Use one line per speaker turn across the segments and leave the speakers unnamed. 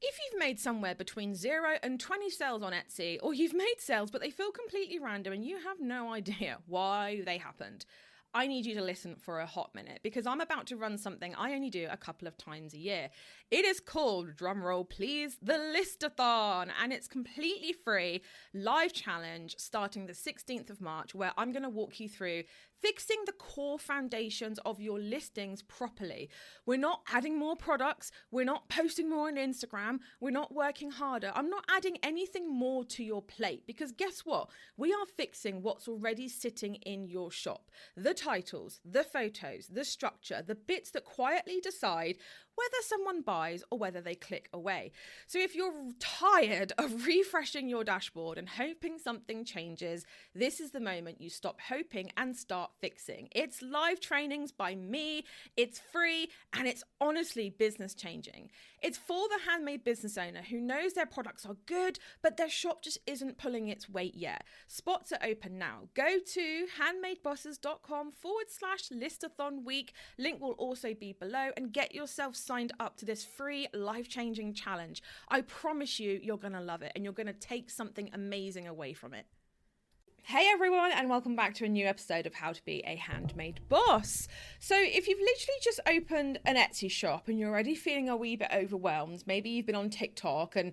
If you've made somewhere between 0 and 20 sales on Etsy, or you've made sales but they feel completely random and you have no idea why they happened, I need you to listen for a hot minute because I'm about to run something I only do a couple of times a year. It is called, drumroll please, the Listathon, and it's completely free live challenge starting the 16th of March where I'm going to walk you through fixing the core foundations of your listings properly. We're not adding more products. We're not posting more on Instagram. We're not working harder. I'm not adding anything more to your plate because guess what? We are fixing what's already sitting in your shop. The titles, the photos, the structure, the bits that quietly decide whether someone buys or whether they click away. So if you're tired of refreshing your dashboard and hoping something changes, this is the moment you stop hoping and start fixing. It's live trainings by me, it's free, and it's honestly business changing. It's for the handmade business owner who knows their products are good, but their shop just isn't pulling its weight yet. Spots are open now. Go to handmadebosses.com/listathon week. Link will also be below, and get yourself signed up to this free life-changing challenge. I promise you, you're going to love it and you're going to take something amazing away from it. Hey everyone, and welcome back to a new episode of How to Be a Handmade Boss. So if you've literally just opened an Etsy shop and you're already feeling a wee bit overwhelmed, maybe you've been on TikTok and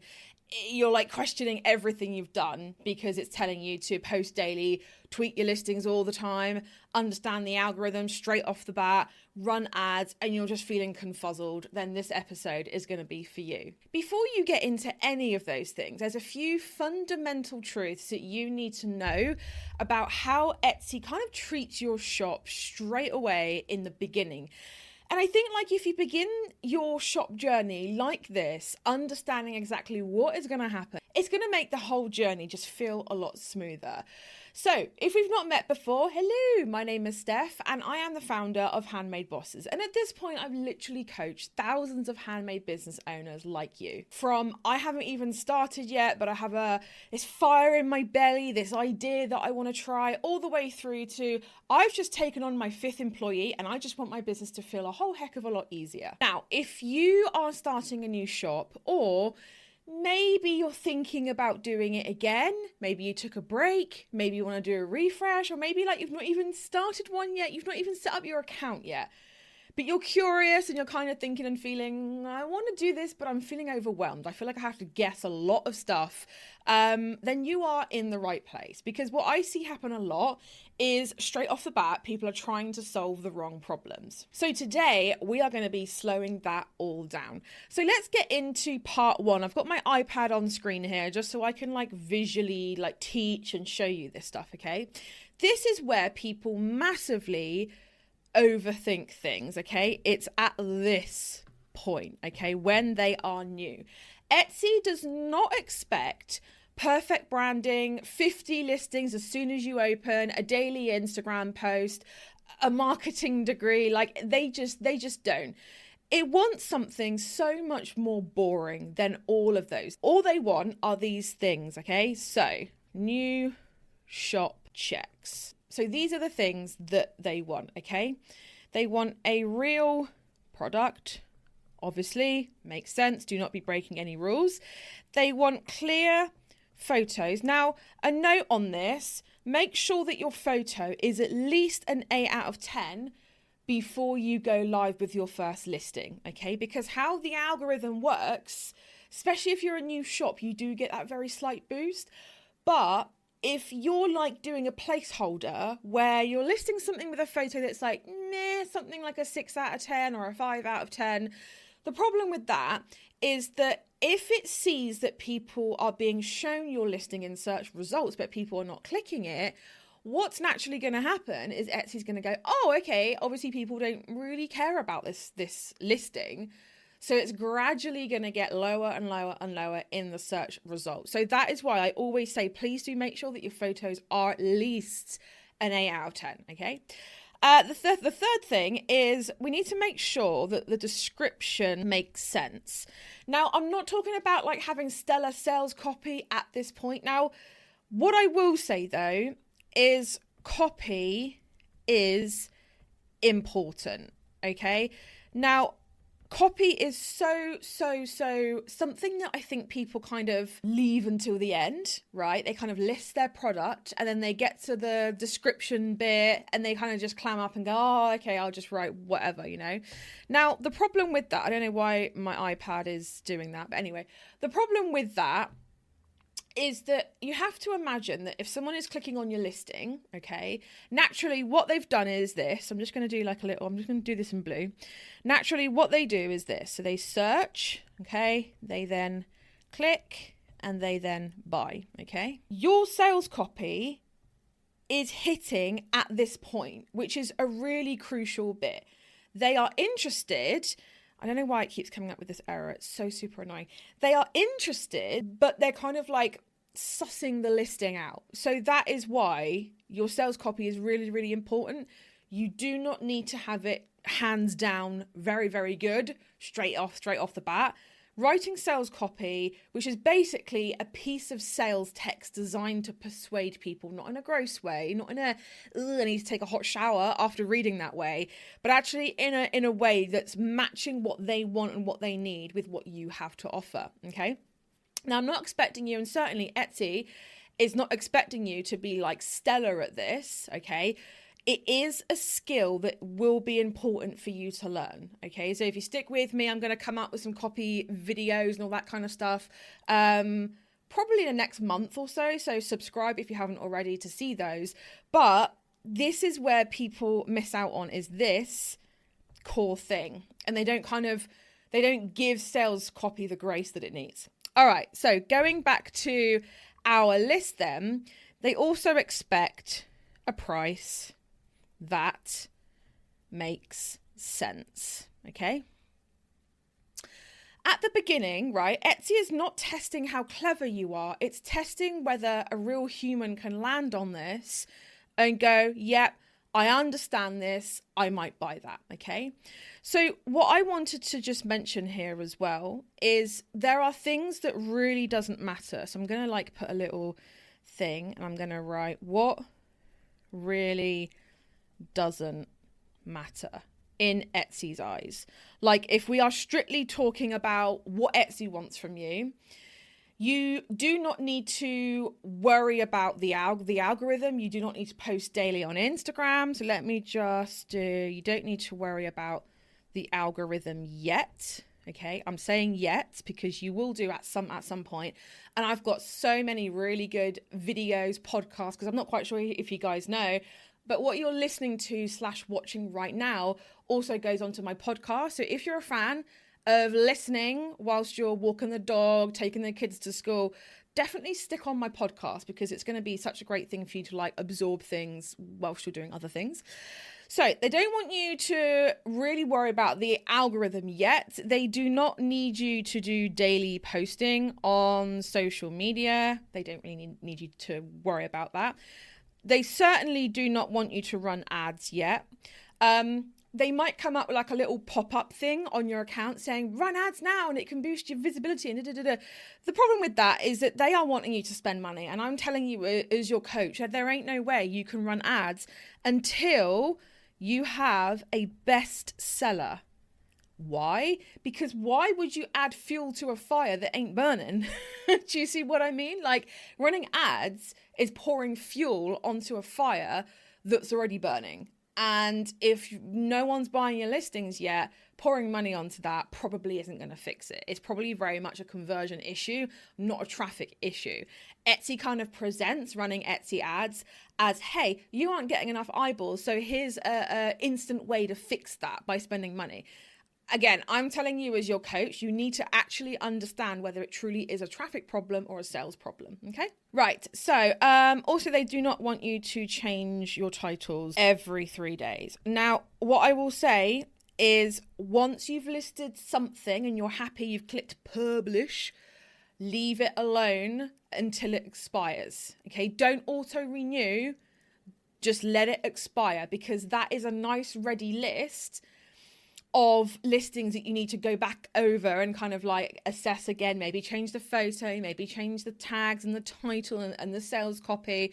you're like questioning everything you've done because it's telling you to post daily, tweak your listings all the time, understand the algorithm straight off the bat, run ads, and you're just feeling confuzzled, then this episode is going to be for you. Before you get into any of those things, there's a few fundamental truths that you need to know about how Etsy kind of treats your shop straight away in the beginning. And I think if you begin your shop journey like this, understanding exactly what is going to happen, it's going to make the whole journey just feel a lot smoother. So if we've not met before, hello, my name is Steph and I am the founder of Handmade Bosses. And at this point, I've literally coached thousands of handmade business owners like you. From I haven't even started yet, but I have this fire in my belly, this idea that I want to try, all the way through to I've just taken on my 5th employee and I just want my business to feel a whole heck of a lot easier. Now, if you are starting a new shop, or maybe you're thinking about doing it again, maybe you took a break, maybe you want to do a refresh, or maybe you've not even started one yet, you've not even set up your account yet, but you're curious and you're kind of thinking and feeling, I want to do this, but I'm feeling overwhelmed. I feel like I have to guess a lot of stuff. Then you are in the right place, because what I see happen a lot is straight off the bat, people are trying to solve the wrong problems. So today we are going to be slowing that all down. So let's get into part 1. I've got my iPad on screen here just so I can visually teach and show you this stuff. Okay. This is where people massively overthink things. Okay. It's at this point. Okay. When they are new, Etsy does not expect perfect branding, 50 listings as soon as you open, a daily Instagram post, a marketing degree. They just don't. It wants something so much more boring than all of those. All they want are these things. Okay. So new shop checks. So these are the things that they want. Okay. They want a real product. Obviously, makes sense. Do not be breaking any rules. They want clear photos. Now, a note on this, make sure that your photo is at least an 8 out of 10 before you go live with your first listing, okay? Because how the algorithm works, especially if you're a new shop, you do get that very slight boost. But if you're doing a placeholder where you're listing something with a photo that's something like a 6 out of 10 or a 5 out of 10, the problem with that is that if it sees that people are being shown your listing in search results, but people are not clicking it, what's naturally going to happen is Etsy's going to go, oh, okay, obviously people don't really care about this listing. So it's gradually going to get lower and lower and lower in the search results. So that is why I always say, please do make sure that your photos are at least an 8 out of 10, okay? The third thing is we need to make sure that the description makes sense. Now, I'm not talking about having stellar sales copy at this point. Now, what I will say though is copy is important, okay? Now, copy is so something that I think people kind of leave until the end, right? They kind of list their product and then they get to the description bit and they kind of just clam up and go, oh, okay, I'll just write whatever, you know? Now, the problem with that, I don't know why my iPad is doing that, but anyway, the problem with that is that you have to imagine that if someone is clicking on your listing, okay, naturally what they've done is this. I'm just going to do like I'm just going to do this in blue. Naturally what they do is this. So they search, okay, they then click and they then buy, okay. Your sales copy is hitting at this point, which is a really crucial bit. They are interested. I don't know why it keeps coming up with this error. It's so super annoying. They are interested, but they're kind of like sussing the listing out. So that is why your sales copy is really, really important. You do not need to have it hands down very, very good straight off the bat. Writing sales copy, which is basically a piece of sales text designed to persuade people, not in a gross way, not in a, I need to take a hot shower after reading that way, but actually in a way that's matching what they want and what they need with what you have to offer, okay? Now, I'm not expecting you, and certainly Etsy is not expecting you to be like stellar at this, okay? It is a skill that will be important for you to learn, okay? So if you stick with me, I'm going to come up with some copy videos and all that kind of stuff, probably in the next month or so. So subscribe if you haven't already to see those. But this is where people miss out on, is this core thing. And they don't give sales copy the grace that it needs. All right, so going back to our list then, they also expect a price that makes sense, okay? At the beginning, right, Etsy is not testing how clever you are. It's testing whether a real human can land on this and go, yep, I understand this, I might buy that, okay? So what I wanted to just mention here as well is there are things that really doesn't matter. So I'm going to like put a little thing and I'm going to write what really doesn't matter in Etsy's eyes. Like if we are strictly talking about what Etsy wants from you, you do not need to worry about the algorithm. You do not need to post daily on Instagram. So let me just do, you don't need to worry about the algorithm yet. Okay, I'm saying yet because you will do at some point. And I've got so many really good videos, podcasts, because I'm not quite sure if you guys know, but what you're listening to / watching right now also goes onto my podcast. So if you're a fan of listening whilst you're walking the dog, taking the kids to school, definitely stick on my podcast because it's going to be such a great thing for you to like absorb things whilst you're doing other things. So they don't want you to really worry about the algorithm yet. They do not need you to do daily posting on social media. They don't really need you to worry about that. They certainly do not want you to run ads yet. They might come up with like a little pop-up thing on your account saying run ads now and it can boost your visibility and da-da-da-da. The problem with that is that they are wanting you to spend money, and I'm telling you as your coach that there ain't no way you can run ads until you have a bestseller. Why? Because why would you add fuel to a fire that ain't burning? Do you see what I mean? Like running ads is pouring fuel onto a fire that's already burning. And if no one's buying your listings yet, pouring money onto that probably isn't going to fix it. It's probably very much a conversion issue, not a traffic issue. Etsy kind of presents running Etsy ads as, hey, you aren't getting enough eyeballs, so here's a instant way to fix that by spending money. Again, I'm telling you as your coach, you need to actually understand whether it truly is a traffic problem or a sales problem, okay? Right, so also they do not want you to change your titles every 3 days. Now, what I will say is once you've listed something and you're happy, you've clicked publish, leave it alone until it expires, okay? Don't auto-renew, just let it expire because that is a nice ready list of listings that you need to go back over and kind of like assess again, maybe change the photo, maybe change the tags and the title and the sales copy.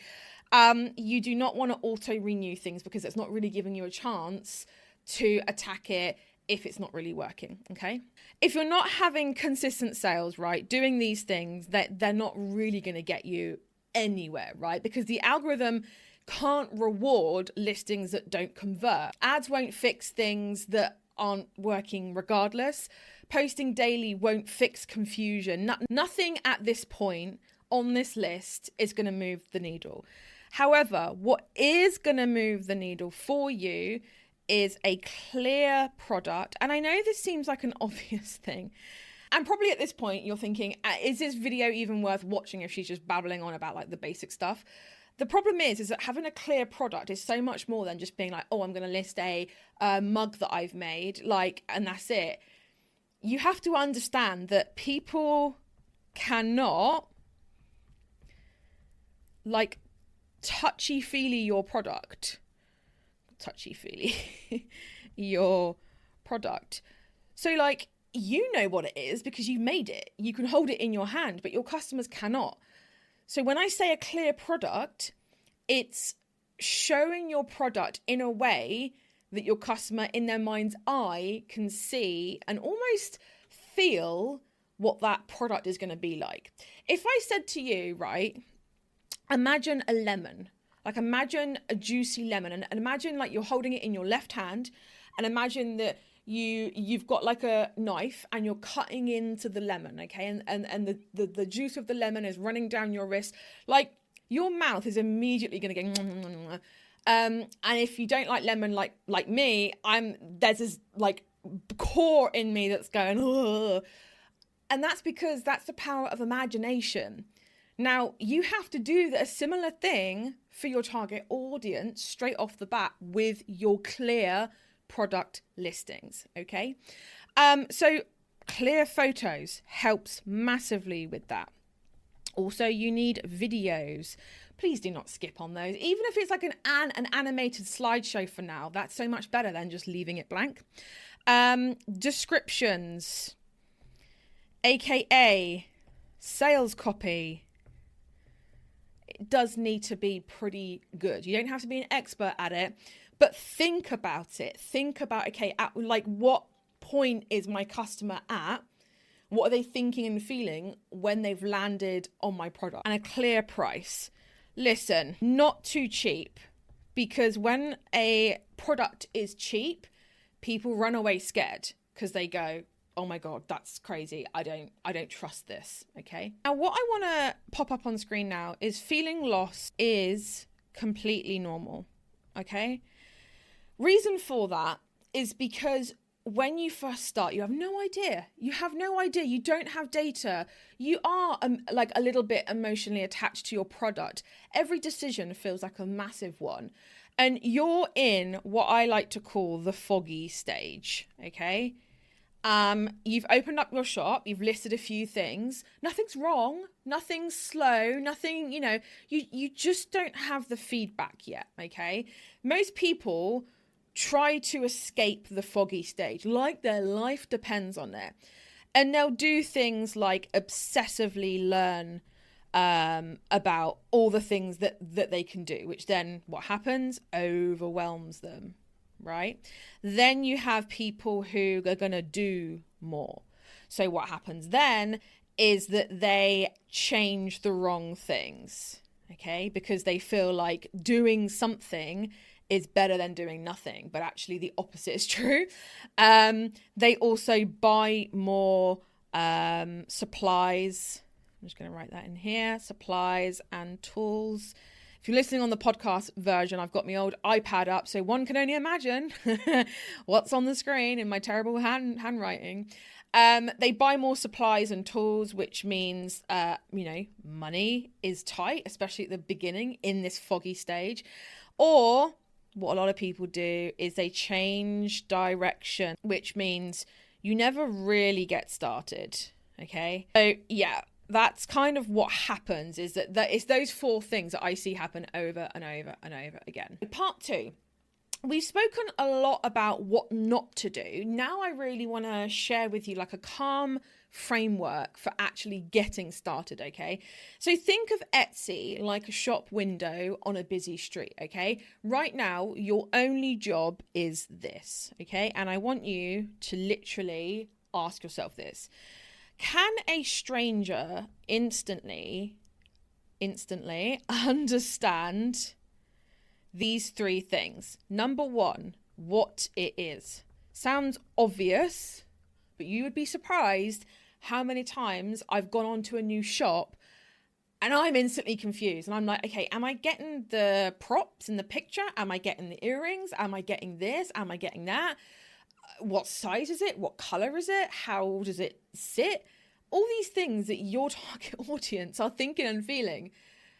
You do not want to auto renew things because it's not really giving you a chance to attack it if it's not really working, okay? If you're not having consistent sales, right, doing these things, that they're not really going to get you anywhere, right? Because the algorithm can't reward listings that don't convert. Ads won't fix things that aren't working regardless. Posting daily won't fix confusion. Nothing at this point on this list is going to move the needle. However, what is going to move the needle for you is a clear product. And I know this seems like an obvious thing. And probably at this point, you're thinking, is this video even worth watching if she's just babbling on about like the basic stuff? The problem is that having a clear product is so much more than just being like, oh, I'm going to list a mug that I've made, like, and that's it. You have to understand that people cannot like touchy-feely your product. Touchy-feely your product. So like, you know what it is because you made it. You can hold it in your hand, but your customers cannot. So when I say a clear product, it's showing your product in a way that your customer in their mind's eye can see and almost feel what that product is going to be like. If I said to you, right, imagine a lemon, like imagine a juicy lemon and imagine like you're holding it in your left hand and imagine that you've got like a knife and you're cutting into the lemon, okay? And the juice of the lemon is running down your wrist. Like your mouth is immediately going to go, and if you don't like lemon, like me, there's this like core in me that's going, ugh. And that's because that's the power of imagination. Now, you have to do a similar thing for your target audience straight off the bat with your clear product listings, okay? So clear photos helps massively with that. Also, you need videos. Please do not skip on those. Even if it's like an animated slideshow for now, that's so much better than just leaving it blank. Descriptions, aka sales copy. It does need to be pretty good. You don't have to be an expert at it, but think about it. Think about, okay, at like what point is my customer at? What are they thinking and feeling when they've landed on my product? And a clear price. Listen, not too cheap, because when a product is cheap, people run away scared because they go, oh my God, that's crazy. I don't trust this. Okay. Now, what I want to pop up on screen now is feeling lost is completely normal. Okay. Reason for that is because when you first start, you have no idea. You have no idea. You don't have data. You are like a little bit emotionally attached to your product. Every decision feels like a massive one. And you're in what I like to call the foggy stage. Okay. You've opened up your shop. You've listed a few things. Nothing's wrong. Nothing's slow. Nothing, you just don't have the feedback yet. Okay. Most people try to escape the foggy stage, like their life depends on it. And they'll do things like obsessively learn about all the things that they can do, which then what happens? Overwhelms them, right? Then you have people who are going to do more. So what happens then is that they change the wrong things, okay? Because they feel like doing something is better than doing nothing, but actually the opposite is true. They also buy more supplies. I'm just going to write that in here. Supplies and tools. If you're listening on the podcast version, I've got my old iPad up, so one can only imagine what's on the screen in my terrible handwriting. They buy more supplies and tools, which means, money is tight, especially at the beginning in this foggy stage. Or what a lot of people do is they change direction, which means you never really get started. Okay. So yeah, that's kind of what happens, is that it's those four things that I see happen over and over and over again. Part two, we've spoken a lot about what not to do. Now I really want to share with you like a calm framework for actually getting started, okay? So think of Etsy like a shop window on a busy street, okay? Right now, your only job is this, okay? And I want you to literally ask yourself this. Can a stranger instantly understand these three things? Number one, what it is. Sounds obvious, but you would be surprised how many times I've gone on to a new shop and I'm instantly confused. And I'm like, okay, am I getting the props in the picture? Am I getting the earrings? Am I getting this? Am I getting that? What size is it? What color is it? How does it sit? All these things that your target audience are thinking and feeling.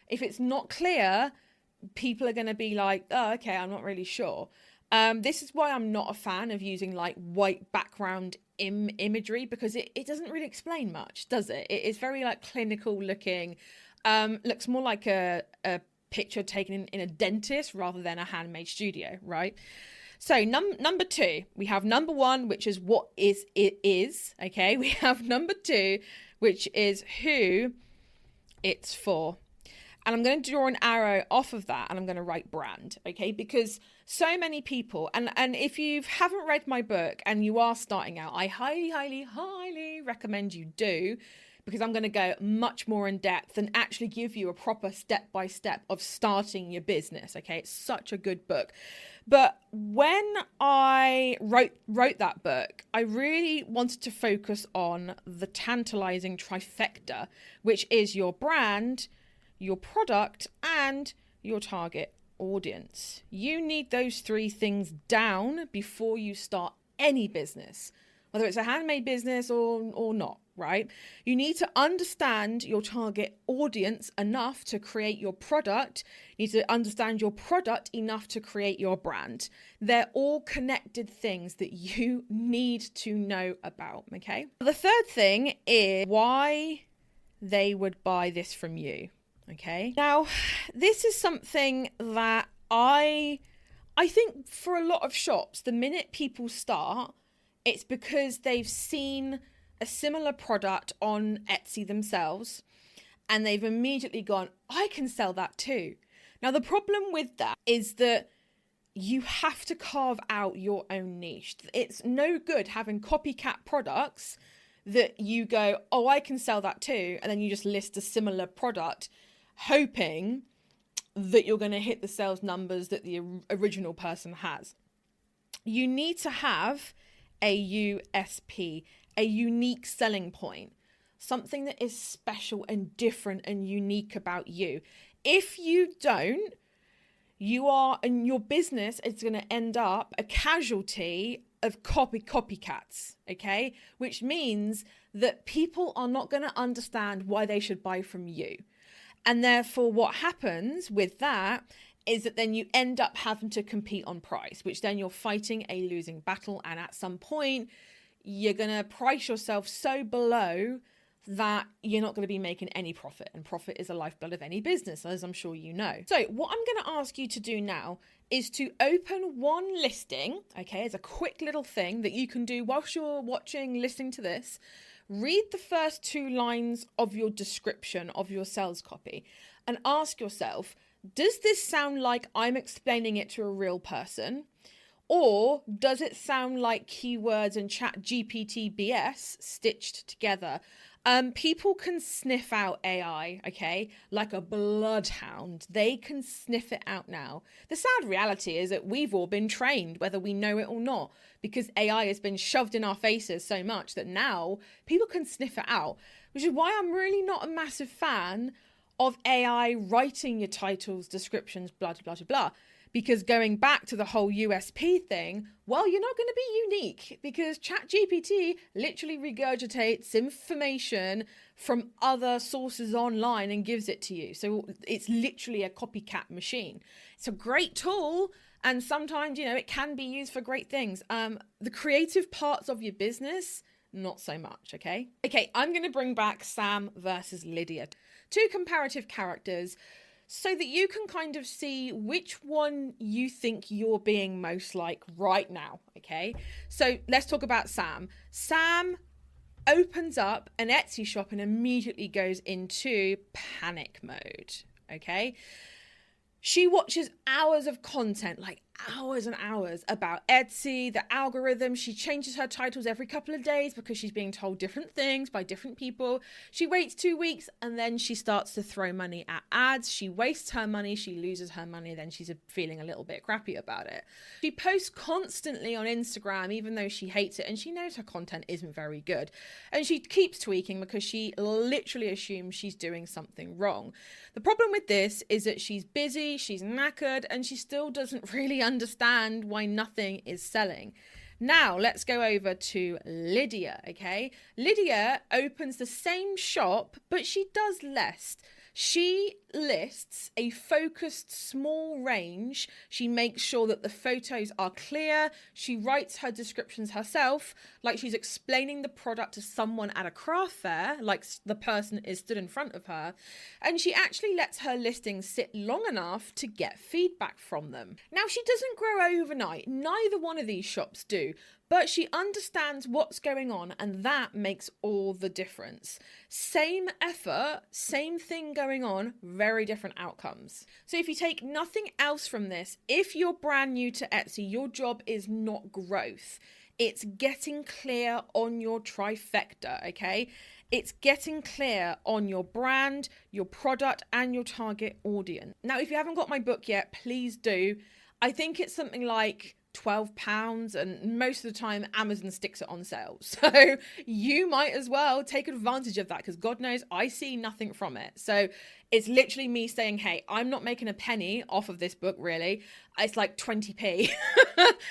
If it's not clear, people are going to be like, oh, okay, I'm not really sure. This is why I'm not a fan of using like white background imagery, because it doesn't really explain much, does it? It's very like clinical looking, looks more like a picture taken in a dentist rather than a handmade studio, right? So number two, we have number one, which is what it is, okay? We have number two, which is who it's for. And I'm going to draw an arrow off of that and I'm going to write brand, okay? Because so many people, and if you haven't read my book and you are starting out, I highly recommend you do, because I'm going to go much more in depth and actually give you a proper step-by-step of starting your business, okay? It's such a good book. But when I wrote that book, I really wanted to focus on the tantalizing trifecta, which is your brand, your product, and your target audience. You need those three things down before you start any business, whether it's a handmade business or not, right? You need to understand your target audience enough to create your product. You need to understand your product enough to create your brand. They're all connected things that you need to know about, okay? The third thing is why they would buy this from you. Okay. Now, this is something that I think for a lot of shops, the minute people start, it's because they've seen a similar product on Etsy themselves and they've immediately gone, I can sell that too. Now, the problem with that is that you have to carve out your own niche. It's no good having copycat products that you go, oh, I can sell that too. And then you just list a similar product, hoping that you're going to hit the sales numbers that the original person has. You need to have a USP, a unique selling point, something that is special and different and unique about you. If you don't, and your business is going to end up a casualty of copycats, okay? Which means that people are not going to understand why they should buy from you. And therefore, what happens with that is that then you end up having to compete on price, which then you're fighting a losing battle. And at some point, you're going to price yourself so below that you're not going to be making any profit. And profit is the lifeblood of any business, as I'm sure you know. So what I'm going to ask you to do now is to open one listing, okay, as a quick little thing that you can do whilst you're watching, listening to this. Read the first two lines of your description of your sales copy and ask yourself, does this sound like I'm explaining it to a real person? Or does it sound like keywords and chat GPT BS stitched together? People can sniff out AI, okay, like a bloodhound. They can sniff it out now. The sad reality is that we've all been trained, whether we know it or not, because AI has been shoved in our faces so much that now people can sniff it out, which is why I'm really not a massive fan of AI writing your titles, descriptions, blah, blah, blah, blah. Because going back to the whole USP thing, well, you're not going to be unique because ChatGPT literally regurgitates information from other sources online and gives it to you. So it's literally a copycat machine. It's a great tool. And sometimes, it can be used for great things. The creative parts of your business, not so much, okay? Okay, I'm going to bring back Sam versus Lydia. Two comparative characters. so that you can kind of see which one you think you're being most like right now, okay? So let's talk about Sam. Sam opens up an Etsy shop and immediately goes into panic mode, okay? She watches hours of content, like hours and hours about Etsy, the algorithm. She changes her titles every couple of days because she's being told different things by different people. She waits 2 weeks and then she starts to throw money at ads. She wastes her money, she loses her money, then she's feeling a little bit crappy about it. She posts constantly on Instagram, even though she hates it and she knows her content isn't very good. And she keeps tweaking because she literally assumes she's doing something wrong. The problem with this is that she's busy, she's knackered, and she still doesn't really understand why nothing is selling. Now let's go over to Lydia, okay? Lydia opens the same shop, but she does less. She lists a focused small range. She makes sure that the photos are clear. She writes her descriptions herself, like she's explaining the product to someone at a craft fair, like the person is stood in front of her. And she actually lets her listings sit long enough to get feedback from them. Now, she doesn't grow overnight. Neither one of these shops do. But she understands what's going on, and that makes all the difference. Same effort, same thing going on, very different outcomes. So if you take nothing else from this, if you're brand new to Etsy, your job is not growth. It's getting clear on your trifecta, okay? It's getting clear on your brand, your product, and your target audience. Now, if you haven't got my book yet, please do. I think it's something like £12, and most of the time Amazon sticks it on sale, so you might as well take advantage of that, because God knows I see nothing from it. So it's literally me saying, hey, I'm not making a penny off of this book, really. It's like 20p.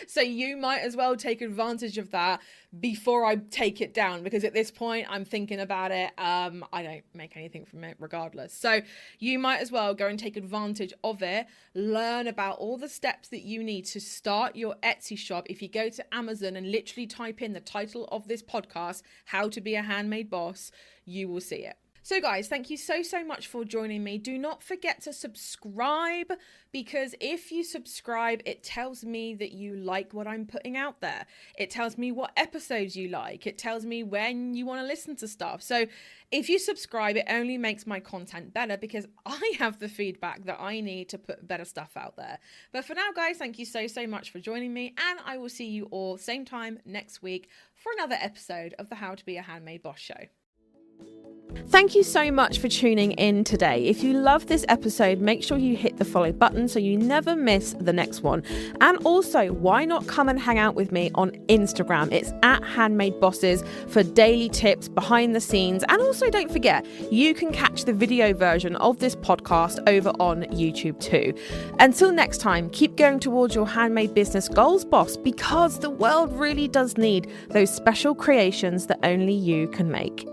So you might as well take advantage of that before I take it down, because at this point I'm thinking about it. I don't make anything from it regardless. So you might as well go and take advantage of it. Learn about all the steps that you need to start your Etsy shop. If you go to Amazon and literally type in the title of this podcast, How to Be a Handmade Boss, you will see it. So guys, thank you so much for joining me. Do not forget to subscribe, because if you subscribe, it tells me that you like what I'm putting out there. It tells me what episodes you like. It tells me when you want to listen to stuff. So if you subscribe, it only makes my content better, because I have the feedback that I need to put better stuff out there. But for now, guys, thank you so much for joining me, and I will see you all same time next week for another episode of the How to Be a Handmade Boss show. Thank you so much for tuning in today. If you love this episode, make sure you hit the follow button so you never miss the next one. And also, why not come and hang out with me on Instagram? It's at Handmade Bosses for daily tips, behind the scenes. And also, don't forget, you can catch the video version of this podcast over on YouTube too. Until next time, keep going towards your handmade business goals, boss, because the world really does need those special creations that only you can make.